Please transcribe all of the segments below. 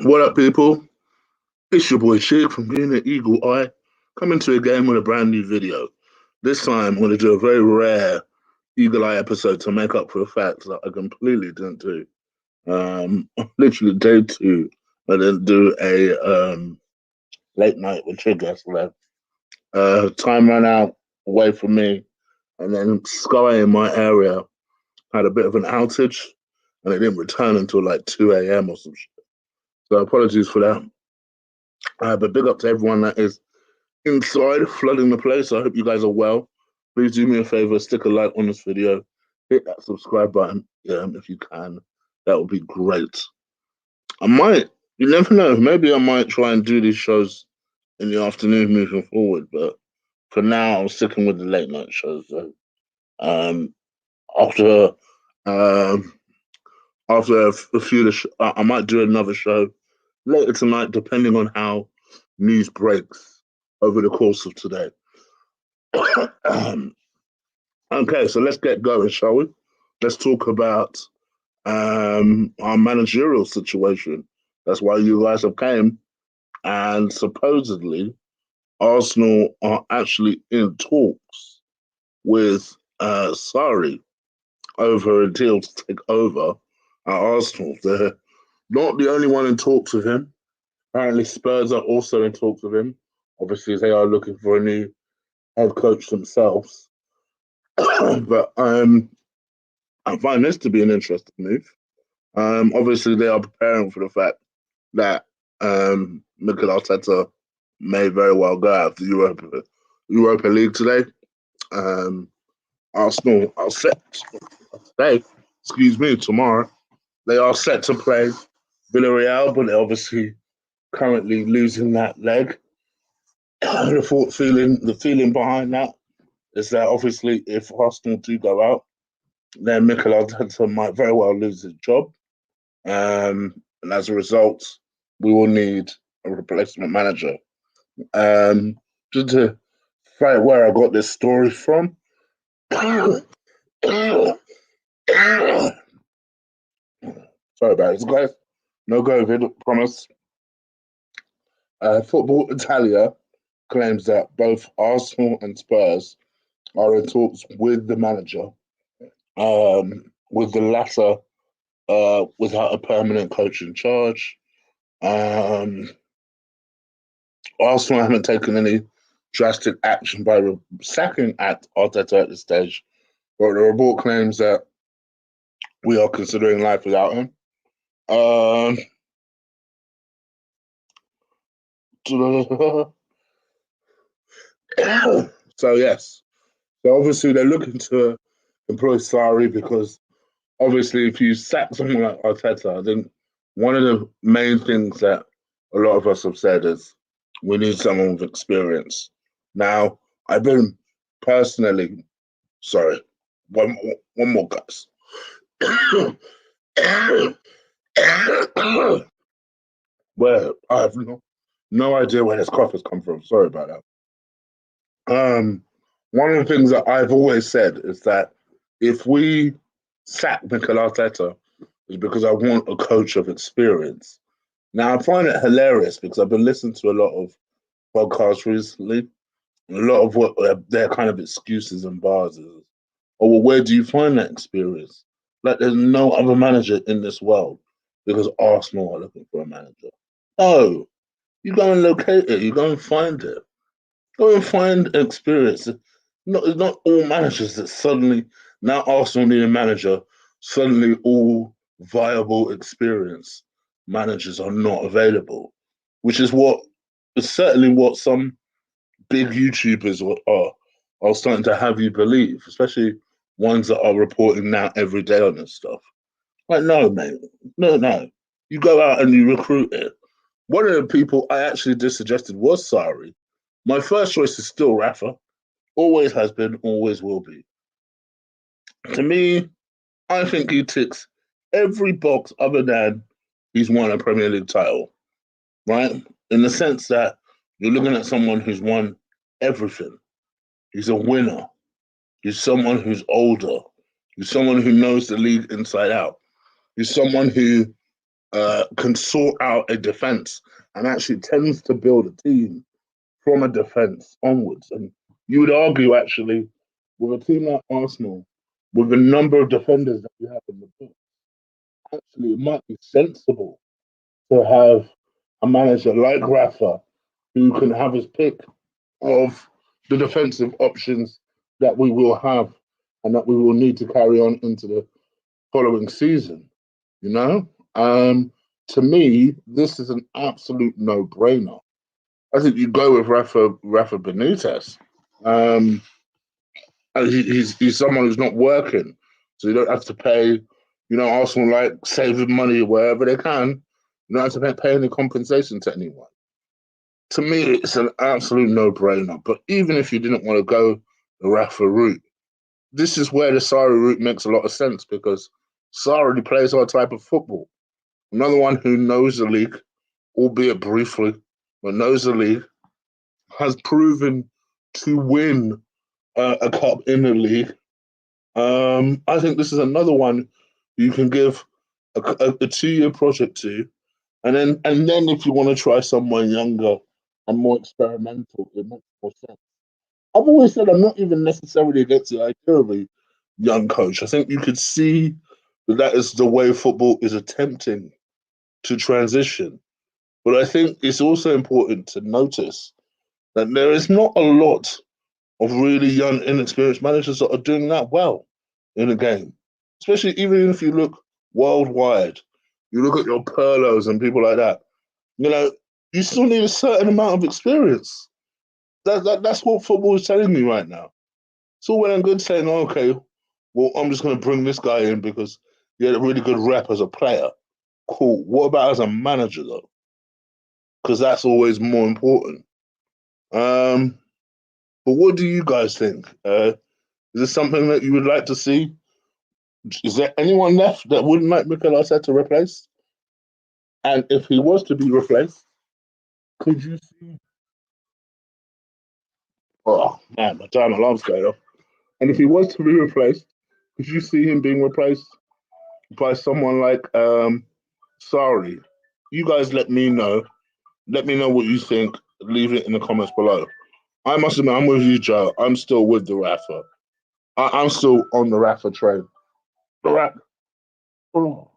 What up, people? It's your boy Chick from being an Eagle Eye, coming to again with a brand new video. This time, I'm going to do a very rare Eagle Eye episode to make up for the fact that I completely didn't do. Literally day two, I didn't do a late night with Chick yesterday. Time ran out away from me, and then Sky in my area had a bit of an outage, and it didn't return until like 2 a.m. or some shit. So apologies for that. But big up to everyone that is inside, flooding the place. I hope you guys are well. Please do me a favor, stick a like on this video, hit that subscribe button if you can. That would be great. I might, you never know, maybe I might try and do these shows in the afternoon moving forward, but for now, I'm sticking with the late night shows. So, um, after um, after a few, I might do another show later tonight, depending on how news breaks over the course of today. Okay, so let's get going, shall we? Let's talk about our managerial situation. That's why you guys have came, and supposedly Arsenal are actually in talks with Sarri over a deal to take over at Arsenal. They're not the only one in talks with him. Apparently, Spurs are also in talks with him. Obviously, they are looking for a new head coach themselves. But I find this to be an interesting move. Obviously, they are preparing for the fact that Mikel Arteta may very well go out of the Europa League today. Arsenal are set today. Excuse me, tomorrow they are set to play Villarreal, but they're obviously currently losing that leg. The feeling behind that is that obviously if Arsenal do go out, then Mikel Arteta might very well lose his job. And as a result, we will need a replacement manager. Just to find where I got this story from. Sorry about this, guys. No COVID, promise. Football Italia claims that both Arsenal and Spurs are in talks with the manager, with the latter without a permanent coach in charge. Arsenal haven't taken any drastic action by sacking at Arteta at this stage, but the report claims that we are considering life without him. So yes, so obviously they're looking to employ Sarri because obviously if you sack someone like Arteta, I think one of the main things that a lot of us have said is we need someone with experience. Now, I've been personally sorry. One more, guys. Well, I have no idea where this cough has come from. Sorry about that. One of the things that I've always said is that if we sack Mikel Arteta, is because I want a coach of experience. Now, I find it hilarious because I've been listening to a lot of podcasts recently. A lot of what their kind of excuses and bars is, oh, well, where do you find that experience? Like, there's no other manager in this world because Arsenal are looking for a manager. Oh, you go and locate it. You go and find it. Go and find experience. It's not all managers that suddenly, now Arsenal need a manager, suddenly all viable experience managers are not available, which is certainly what some big YouTubers are starting to have you believe, especially ones that are reporting now every day on this stuff. Like, no, mate, no. You go out and you recruit it. One of the people I actually just suggested was Sarri. My first choice is still Rafa. Always has been, always will be. To me, I think he ticks every box other than he's won a Premier League title, right? In the sense that you're looking at someone who's won everything. He's a winner. He's someone who's older. He's someone who knows the league inside out. He's someone who can sort out a defense and actually tends to build a team from a defense onwards. And you would argue, actually, with a team like Arsenal, with the number of defenders that we have in the book, actually, it might be sensible to have a manager like Rafa who can have his pick of the defensive options that we will have and that we will need to carry on into the following season. You know, to me, this is an absolute no-brainer. I think you go with Rafa Benitez. Um, he's someone who's not working, so you don't have to pay. You know, Arsenal like saving money wherever they can. You don't have to pay any compensation to anyone. To me, it's an absolute no-brainer. But even if you didn't want to go the Rafa route, this is where the Sarri route makes a lot of sense because Sarri plays our type of football. Another one who knows the league, albeit briefly, but knows the league, has proven to win a cup in the league. I think this is another one you can give a 2-year project to, and then if you want to try someone younger and more experimental, it makes more sense. I've always said I'm not even necessarily against the idea of a young coach. I think you could see that that is the way football is attempting to transition. But I think it's also important to notice that there is not a lot of really young, inexperienced managers that are doing that well in the game. Especially even if you look worldwide, you look at your Perlos and people like that. You know, you still need a certain amount of experience. That's what football is telling me right now. So when I'm good saying, oh, okay, well, I'm just going to bring this guy in because he had a really good rep as a player. Cool. What about as a manager though? Because that's always more important. Um, but what do you guys think? Is this something that you would like to see? Is there anyone left that wouldn't like Mikel Arteta replaced? And if he was to be replaced, could you see? Oh man, my time alarm's going off. And if he was to be replaced, could you see him being replaced by someone like Sarri? You guys let me know. Let me know what you think. Leave it in the comments below. I must admit, I'm with you, Joe. I'm still with the Rafa. I'm still on the Rafa train. The Rafa, oh.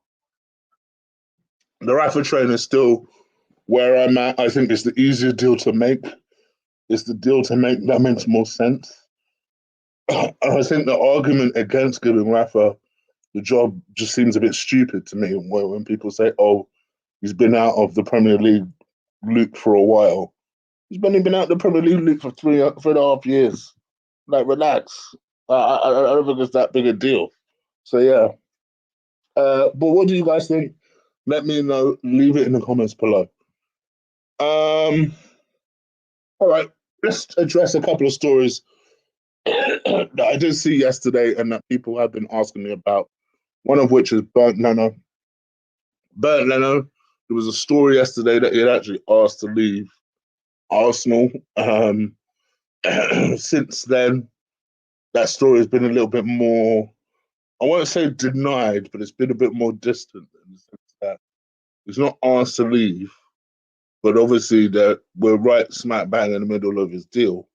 The Rafa train is still where I'm at. I think it's the easier deal to make. It's the deal to make that makes more sense. I think the argument against giving Rafa the job just seems a bit stupid to me when people say, "Oh, he's been out of the Premier League loop for a while." He's been out of the Premier League loop for 3.5 years. Like, relax. I don't think it's that big a deal. So yeah. But what do you guys think? Let me know. Leave it in the comments below. Um. All right. Let's address a couple of stories that I did see yesterday and that people have been asking me about. One of which is Bernd Leno. Bernd Leno. There was a story yesterday that he had actually asked to leave Arsenal. Since then, that story has been a little bit more, I won't say denied, but it's been a bit more distant in the sense that he's not asked to leave, but obviously that we're right smack bang in the middle of his deal.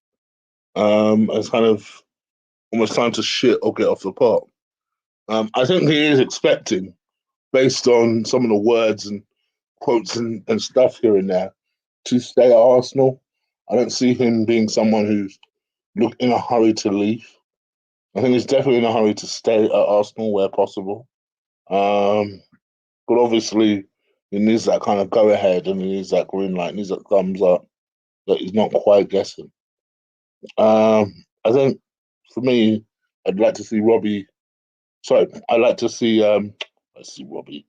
It's kind of almost time to shit or get off the pot. I think he is expecting, based on some of the words and quotes and stuff here and there, to stay at Arsenal. I don't see him being someone who's look in a hurry to leave. I think he's definitely in a hurry to stay at Arsenal where possible. But obviously, he needs that kind of go ahead and he needs that green light, he needs that thumbs up that he's not quite guessing. I think for me, I'd like to see Robbie. Sorry, I'd like to see. Let's see Robbie.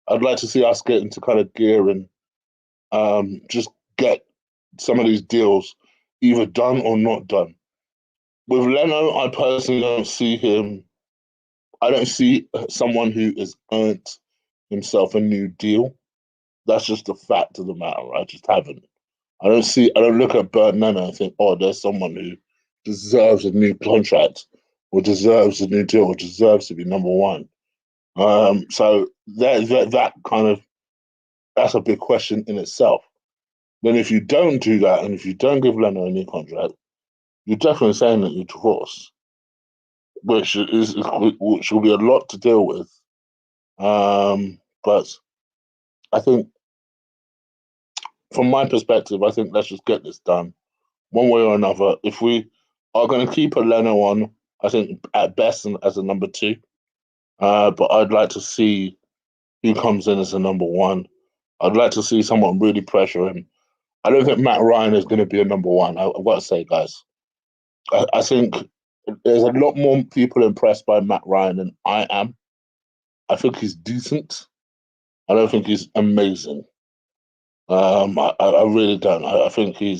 I'd like to see us get into kind of gear and just get some of these deals either done or not done. With Leno, I personally don't see him. I don't see someone who has earned himself a new deal. That's just the fact of the matter. I just haven't. I don't see. I don't look at Bernd Leno and think, oh, there's someone who deserves a new contract or deserves a new deal or deserves to be number one. So that kind of that's a big question in itself. Then if you don't do that, and if you don't give Leno a new contract, you're definitely saying that you divorce, which will be a lot to deal with. But I think, from my perspective, I think let's just get this done one way or another. If we are going to keep a Leno on, I think at best as a number two. But I'd like to see who comes in as a number one. I'd like to see someone really pressure him. I don't think Matt Ryan is going to be a number one. I've got to say, guys, I think there's a lot more people impressed by Matt Ryan than I am. I think he's decent. I don't think he's amazing. I really don't. I think he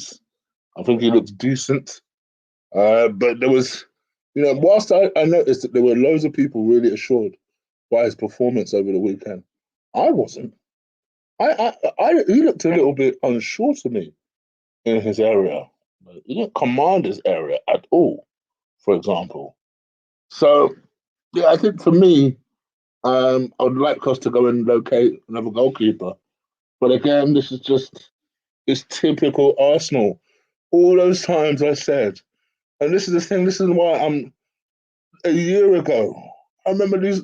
looks decent. But there was, whilst I noticed that there were loads of people really assured by his performance over the weekend, I wasn't. He looked a little bit unsure to me in his area. He didn't command his area at all, for example. So, yeah, I think for me, I would like us to go and locate another goalkeeper. But again, this is just, it's typical Arsenal. All those times I said, and this is the thing, this is why I'm a year ago. I remember these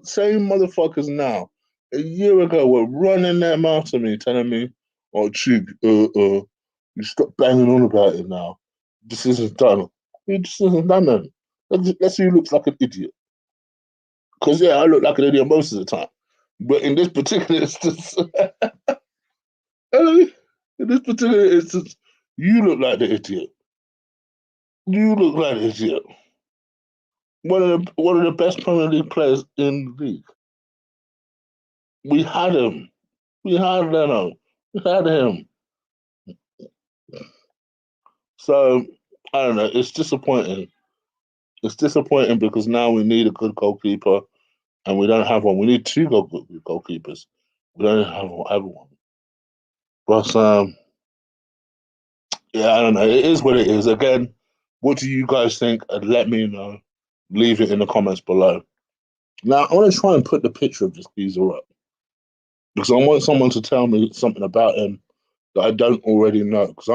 same motherfuckers now. A year ago were running their mouth to me, telling me, "Oh, Chig, you stop banging on about it now. This isn't done. This isn't done, man. Let's see who looks like an idiot. Because, yeah, I look like an idiot most of the time. But in this particular instance, in this particular instance, you look like the idiot. You look like the idiot. One of the best Premier League players in the league. We had him. We had Leno. We had him. So I don't know. It's disappointing. It's disappointing because now we need a good goalkeeper and we don't have one. We need two goalkeepers. We don't have one. But yeah, I don't know. It is what it is. Again, what do you guys think? And let me know. Leave it in the comments below. Now I want to try and put the picture of this geezer up because I want someone to tell me something about him that I don't already know. Because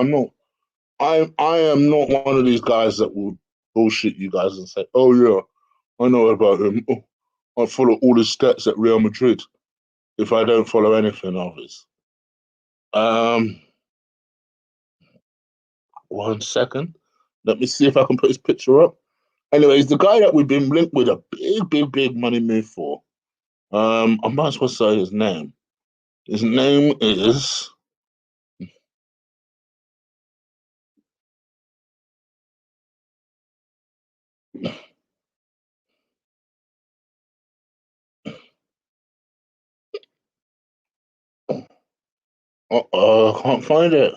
I am not one of these guys that will bullshit you guys and say, "Oh yeah, I know about him. Oh, I follow all his stats at Real Madrid." If I don't follow anything of his, um, 1 second, let me see if I can put his picture up. Anyways, the guy that we've been linked with a big money move for. I might as well say his name. His name is. I can't find it.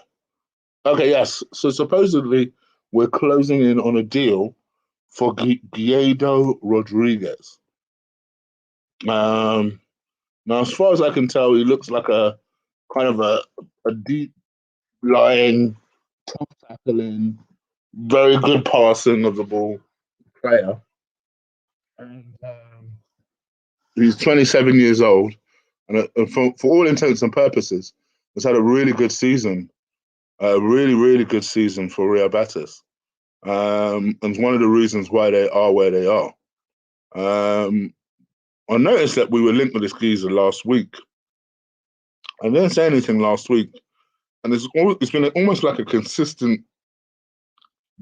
Okay, yes. So supposedly we're closing in on a deal for Guido Rodriguez. Um, Now, as far as I can tell, he looks like a kind of a deep lying, tough tackling, very good passing of the ball player. And he's 27 years old, and for all intents and purposes, has had a really good season, a really good season for Real Betis. And it's one of the reasons why they are where they are. Um, I noticed that we were linked with this geezer last week. I didn't say anything last week, and it's been almost like a consistent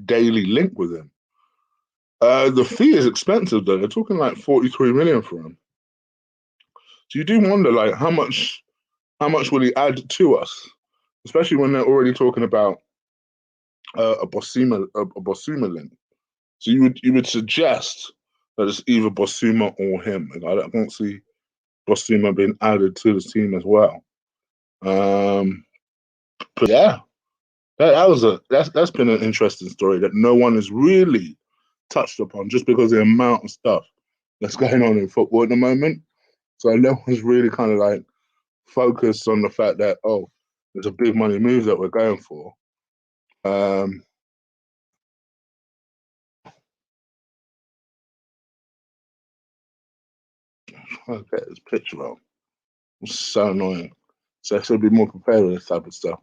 daily link with him. The fee is expensive though. They're talking like 43 million for him. So you do wonder like how much will he add to us, especially when they're already talking about a Bosuma link. So you would suggest that it's either Bosuma or him. I don't see Bosuma being added to the team as well. But yeah, that's been an interesting story that no one has really touched upon just because of the amount of stuff that's going on in football at the moment. So no one's really kind of like focused on the fact that, oh, there's a big money move that we're going for. I'll get this picture out. It's so annoying. So I should be more prepared with this type of stuff.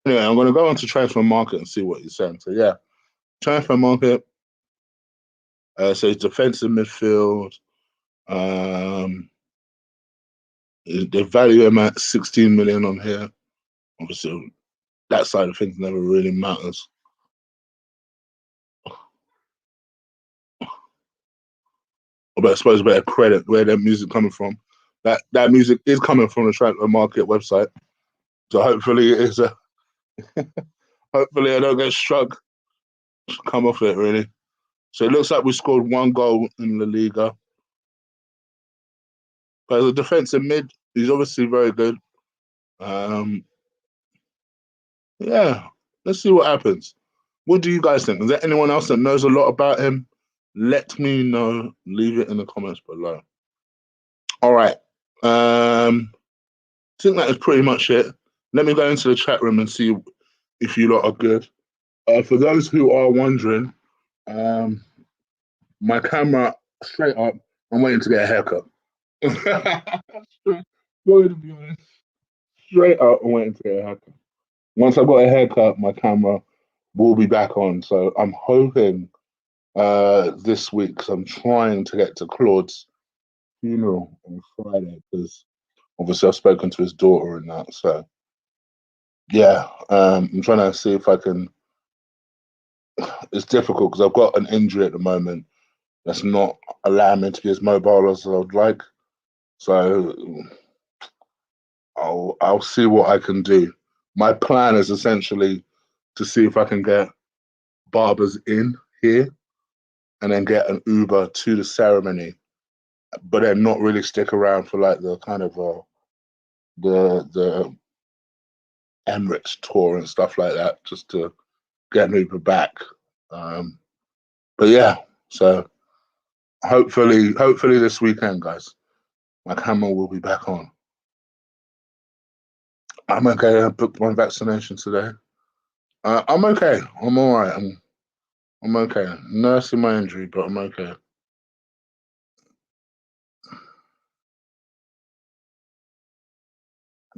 Anyway, I'm going to go on to transfer market and see what he's saying. So yeah, transfer market. So it's defensive midfield. Um, they value him at 16 million on here. Obviously, that side of things never really matters. But I suppose a bit of credit where that music coming from. That music is coming from the transfer market website. So hopefully it is a hopefully I don't get struck. Come off it really. So it looks like we scored 1 goal in La Liga. But as a defensive mid, he's obviously very good. Um, yeah, let's see what happens. What do you guys think? Is there anyone else that knows a lot about him? Let me know. Leave it in the comments below. All right. I think that is pretty much it. Let me go into the chat room and see if you lot are good. For those who are wondering, my camera straight up. I'm waiting to get a haircut. Going to be honest, straight up, I'm waiting to get a haircut. Once I've got a haircut, my camera will be back on. So I'm hoping this week, because I'm trying to get to Claude's funeral on Friday, because obviously I've spoken to his daughter and that. So yeah, I'm trying to see if I can. It's difficult because I've got an injury at the moment that's not allowing me to be as mobile as I would like. So I'll see what I can do. My plan is essentially to see if I can get barbers in here and then get an Uber to the ceremony, but then not really stick around for like the kind of the Emirates tour and stuff like that, just to get an Uber back. But yeah, so hopefully this weekend, guys, my camera will be back on. I'm okay. I booked my vaccination today. I'm okay. I'm all right. I'm okay. Nursing my injury, but I'm okay.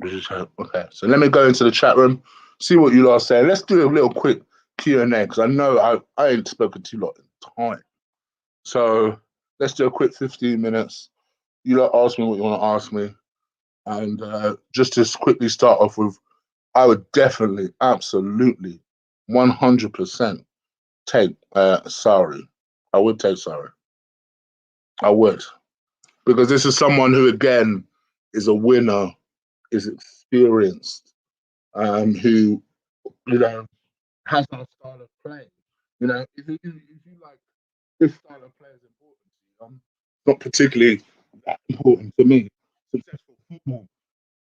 Okay. So let me go into the chat room, see what you lot are saying. Let's do a little quick Q&A because I know I ain't spoken to you lot in time. So let's do a quick 15 minutes. You lot ask me what you want to ask me. And just to quickly start off with, I would definitely, absolutely, 100% take Sarri. I would take Sarri. I would. Because this is someone who, again, is a winner, is experienced, who, you know, has that style of play. You know, if you like, this style of play is important to you. Not particularly that important to me. Successful football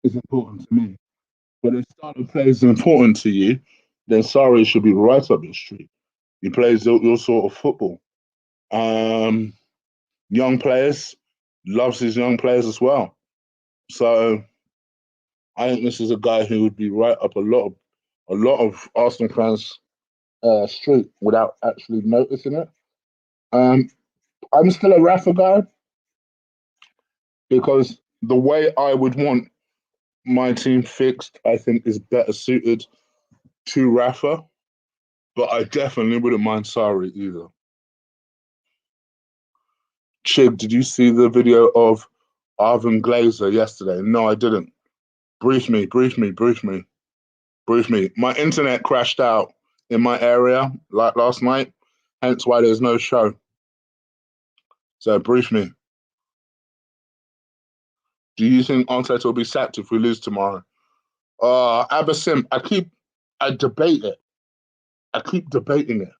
is important to me. But if style of play is important to you, then Sarri should be right up your street. He plays your sort of football. Um, Young players, loves his young players as well. So I think this is a guy who would be right up a lot of Arsenal fans' street without actually noticing it. Um, I'm still a Rafa guy because the way I would want my team fixed, I think, is better suited to Rafa. But I definitely wouldn't mind Sarri either. Chig, did you see the video of Arvin Glazer yesterday? No, I didn't. Brief me, brief me, brief me, brief me. My internet crashed out in my area like last night, hence why there's no show. So brief me. Do you think Arteta will be sacked if we lose tomorrow? Abasim, I debate it. I keep debating it.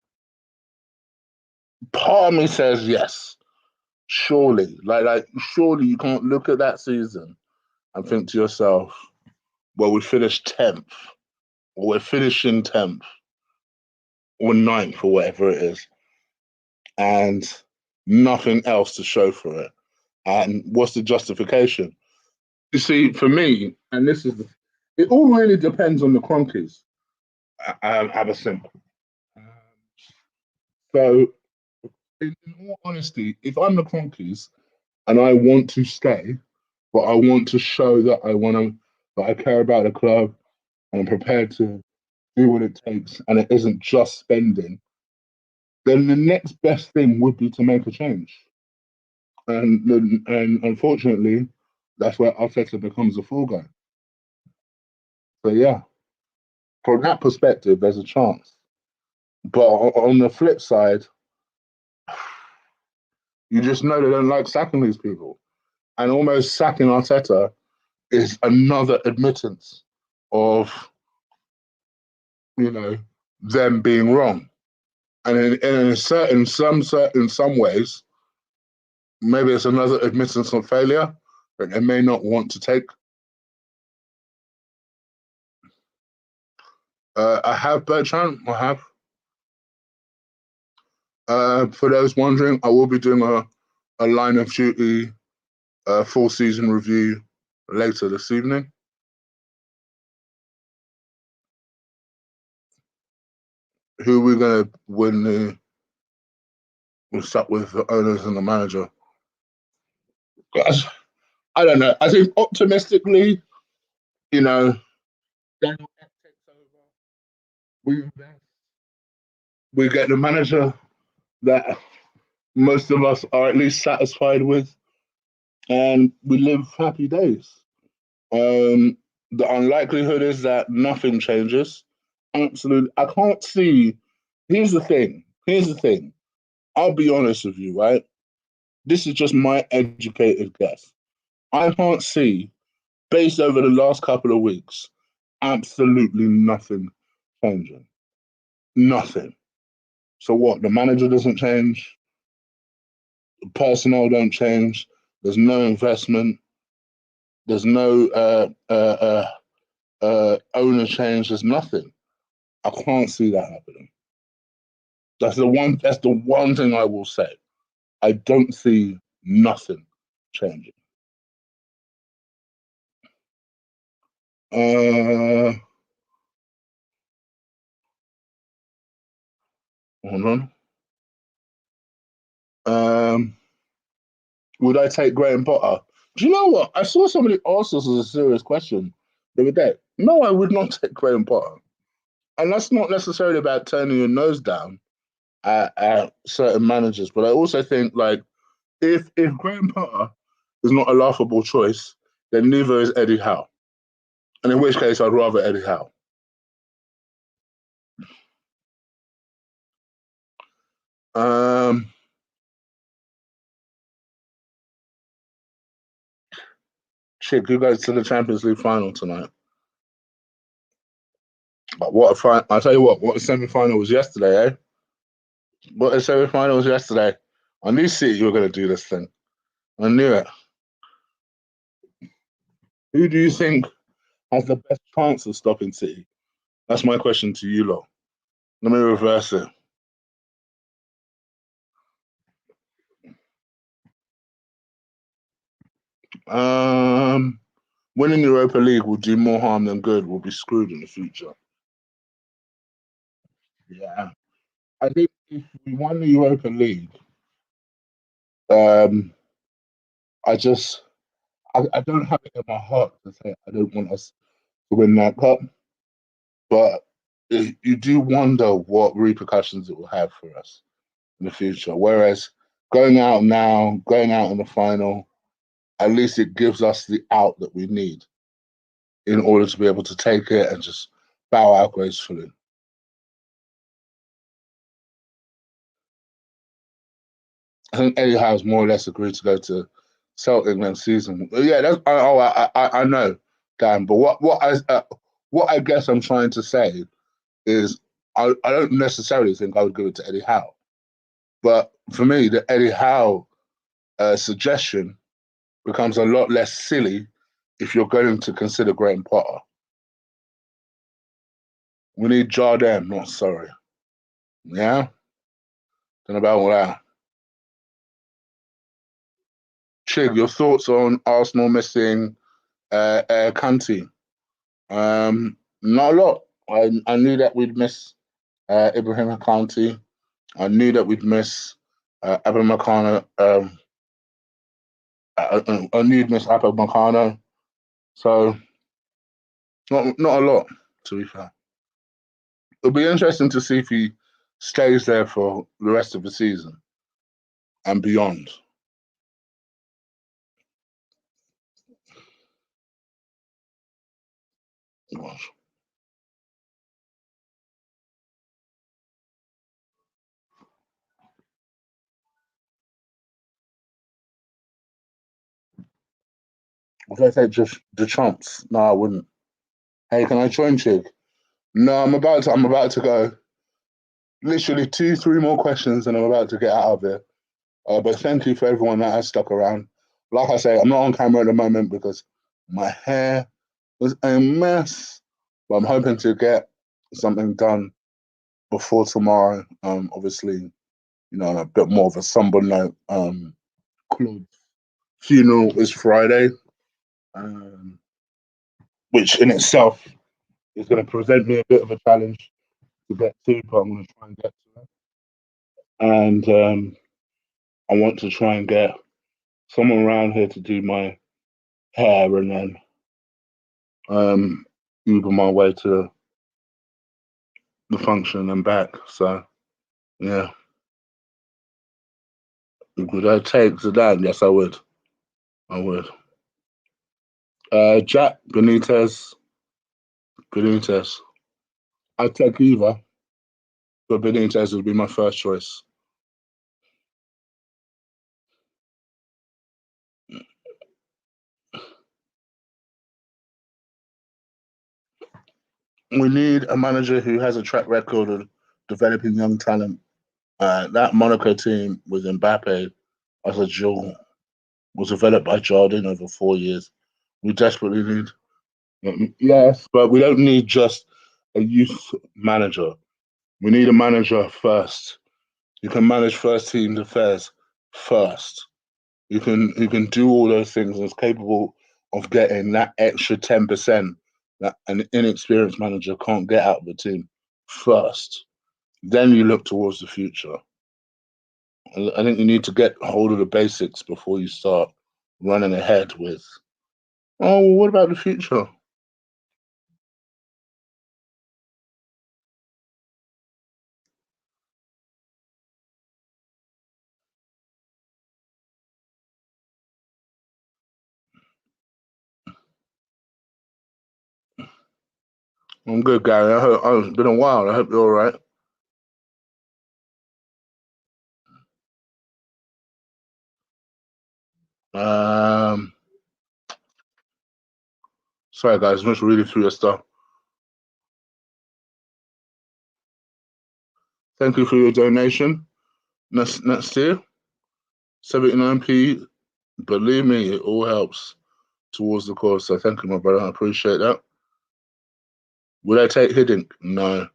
Part of me says yes. Surely, surely you can't look at that season and think to yourself, well, we finished 10th, or we're finishing 10th, or 9th, or whatever it is, and nothing else to show for it. And what's the justification? You see, for me, and it all really depends on the Cronkies, Abasim. Um, so, in all honesty, if I'm the Cronkies and I want to stay, but I want to show that I want to but I care about the club and I'm prepared to do what it takes, and it isn't just spending, then the next best thing would be to make a change. And unfortunately, that's where Arteta becomes a fall guy. So yeah, from that perspective, there's a chance. But on the flip side, you just know they don't like sacking these people, and almost sacking Arteta is another admittance of you know them being wrong. And in some ways, maybe it's another admittance of failure that they may not want to take. I have Bertrand. I have. For those wondering, I will be doing a line of duty full season review later this evening. Who are we going to win we'll start with the owners and the manager? I don't know. I think optimistically, you know, Daniel takes over. We invest. We get the manager that most of us are at least satisfied with, and we live happy days. Um, the unlikelihood is that nothing changes. Absolutely, I can't see. Here's the thing. Here's the thing. I'll be honest with you, right? This is just my educated guess. I can't see, based over the last couple of weeks, absolutely nothing changing. Nothing. So what? The manager doesn't change. The personnel don't change. There's no investment. There's no owner change. There's nothing. I can't see that happening. That's the one. That's the one thing I will say. I don't see nothing changing. Uh, Hold on. Um, would I take Graham Potter? Do you know what? I saw somebody ask us as a serious question the other day. No, I would not take Graham Potter, and that's not necessarily about turning your nose down at certain managers. But I also think like if Graham Potter is not a laughable choice, then neither is Eddie Howe. And in which case, I'd rather Eddie Howe. Um, Shit, who goes to the Champions League final tonight? But what a final! I tell you what a semi-final was yesterday, eh? What a semi-final was yesterday. I knew City you were going to do this thing. I knew it. Who do you think has the best chance of stopping City? That's my question to you lot. Let me reverse it. Um, Winning Europa League will do more harm than good. We'll be screwed in the future. Yeah, I think if we won the Europa League, um, I just I don't have it in my heart to say I don't want us to win that cup, but you do wonder what repercussions it will have for us in the future. Whereas going out now, going out in the final, at least it gives us the out that we need in order to be able to take it and just bow out gracefully. I think Eddie Howe's more or less agreed to go to Celtic next season. Yeah, that's, I know, Dan. But what I guess I'm trying to say is I don't necessarily think I would give it to Eddie Howe. But for me, the Eddie Howe suggestion becomes a lot less silly if you're going to consider Graham Potter. We need Jardine, not sorry. Yeah? Don't know about all that. Chig, your thoughts on Arsenal missing Kanti? Not a lot. I knew that we'd miss Ibrahim Kanti. I knew that we'd miss Abba Makana. I knew we'd miss Abba Makana. So Not a lot, to be fair. It'll be interesting to see if he stays there for the rest of the season and beyond. Gosh. Would I say just the chance? No, I wouldn't. Hey, can I join, Chig? No, I'm about to go. Literally two, three more questions, and I'm about to get out of here. But thank you for everyone that has stuck around. Like I say, I'm not on camera at the moment because my hair was a mess. But I'm hoping to get something done before tomorrow. Obviously, on a bit more of a somber note. Claude's funeral is Friday, um, which in itself is going to present me a bit of a challenge to get to, but I'm going to try and get to it. And I want to try and get someone around here to do my hair and then Uber my way to the function and back. So, yeah. Would I take Zidane? Yes, I would. I would. Jack Benitez. Benitez. I'd take either, but Benitez would be my first choice. We need a manager who has a track record of developing young talent. That Monaco team with Mbappe as a jewel was developed by Jardine over 4 years. We desperately need, yes, but we don't need just a youth manager. We need a manager first. You can manage first team affairs first. You can do all those things and is capable of getting that extra 10% that an inexperienced manager can't get out of the team first. Then you look towards the future. I think you need to get hold of the basics before you start running ahead with, oh, well, what about the future? I'm good, Gary. It's been a while. I hope you're all right. Um, Sorry, guys. I'm just reading through your stuff. Thank you for your donation. Next year, 79p. Believe me, it all helps towards the cause. So thank you, my brother. I appreciate that. Would I take Hiddink? No.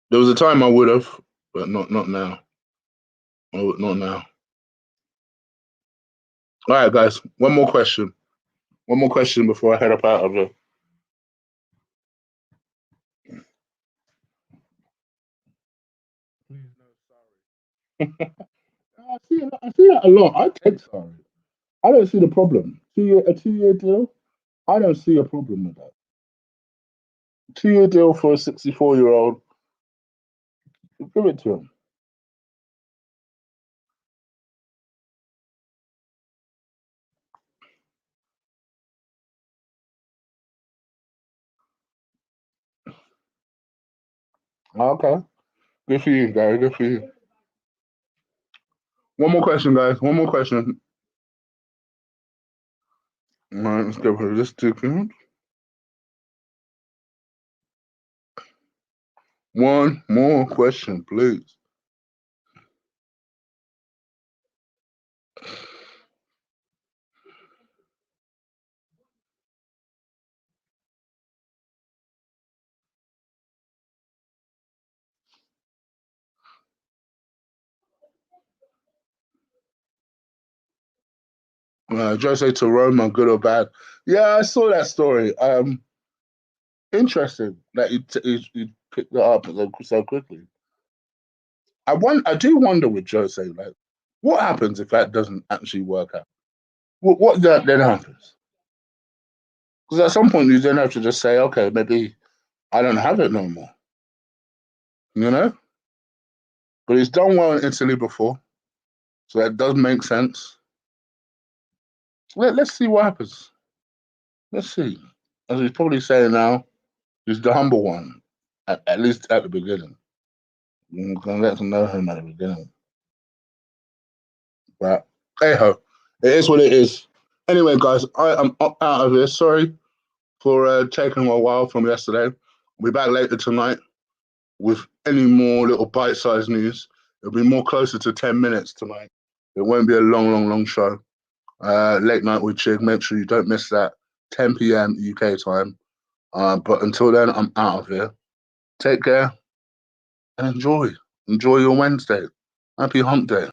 There was a time I would have, but not now. Not now. All right, guys. One more question. One more question before I head up out of here. Please no, sorry. I see that a lot. I take sorry. I don't see the problem. A 2 year deal. I don't see a problem with that. 2 year deal for a 64-year-old. Give it to him. Okay. Good for you, Gary. Good for you. One more question, guys. One more question. All right, let's go for this second. One more question, please. Jose to Roma, good or bad? Yeah, I saw that story. Interesting that you picked that up so quickly. I do wonder with Jose, like, what happens if that doesn't actually work out? What then happens? Because at some point you then have to just say, okay, maybe I don't have it no more. You know? But he's done well in Italy before, so that does make sense. Let's see what happens. Let's see. As he's probably saying now, he's the humble one, at least at the beginning. You're going to get to know him at the beginning. But hey ho, it is what it is. Anyway, guys, I am out of here. Sorry for taking a while from yesterday. I'll be back later tonight with any more little bite-sized news. It'll be more closer to 10 minutes tonight. It won't be a long show. Late night with Chig. Make sure you don't miss that. 10 p.m. UK time. But until then, I'm out of here. Take care and enjoy. Enjoy your Wednesday. Happy hump day.